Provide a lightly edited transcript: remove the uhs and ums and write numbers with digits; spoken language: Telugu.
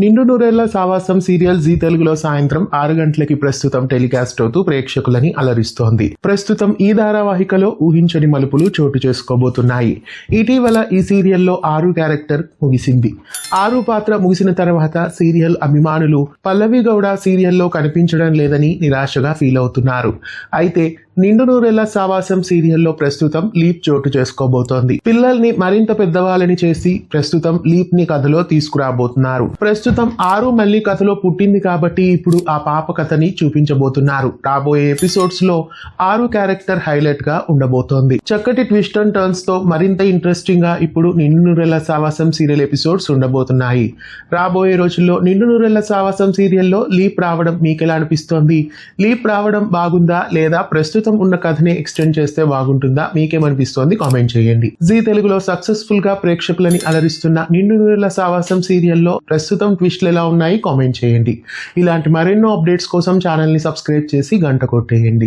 నిండు నూరేళ్ల సావాసం సీరియల్ జీ తెలుగులో సాయంత్రం 6 గంటలకి ప్రస్తుతం టెలికాస్ట్ అవుతూ ప్రేక్షకులని అలరిస్తోంది. ప్రస్తుతం ఈ ధారావాహికలో ఊహించని మలుపులు చోటు చేసుకోబోతున్నాయి. ఇటీవల ఈ సీరియల్లో 6 క్యారెక్టర్ ముగిసింది. 6 పాత్ర ముగిసిన తర్వాత సీరియల్ అభిమానులు పల్లవి గౌడ సీరియల్లో కనిపించడం లేదని నిరాశగా ఫీల్ అవుతున్నారు. అయితే నిండు నూరేళ్ల సావాసం సీరియల్లో ప్రస్తుతం లీప్ చోటు చేసుకోబోతోంది. పిల్లల్ని మరింత పెద్దవాళ్ళని చేసి ప్రస్తుతం లీప్ ని కథలో తీసుకురాబోతున్నారు. ప్రస్తుతం 6 మళ్ళీ కథలో పుట్టింది కాబట్టి ఇప్పుడు ఆ పాప కథని చూపించబోతున్నారు. రాబోయే ఎపిసోడ్స్ లో 6 క్యారెక్టర్ హైలైట్ గా ఉండబోతోంది. చక్కటి ట్విస్ట్ అండ్ టర్న్స్ తో మరింత ఇంట్రెస్టింగ్ గా ఇప్పుడు నిండు నూరేళ్ల సావాసం సీరియల్ ఎపిసోడ్స్ ఉండబోతున్నాయి. రాబోయే రోజుల్లో నిండు నూరేళ్ల సావాసం సీరియల్లో లీప్ రావడం మీకెలా అనిపిస్తోంది? లీప్ రావడం బాగుందా లేదా ప్రస్తుతం ఉన్న కథని ఎక్స్టెండ్ చేస్తే బాగుంటుందా? మీకేమనిపిస్తోంది? కామెంట్ చేయండి. జీ తెలుగులో సక్సెస్ఫుల్ గా ప్రేక్షకులని అలరిస్తున్న నిండు నూరేళ్ల సావాసం సీరియల్లో ప్రస్తుతం ట్విస్ట్లు ఎలా ఉన్నాయి? కామెంట్ చేయండి. ఇలాంటి మరెన్నో అప్డేట్స్ కోసం ఛానల్ ని సబ్స్క్రైబ్ చేసి గంట కొట్టేయండి.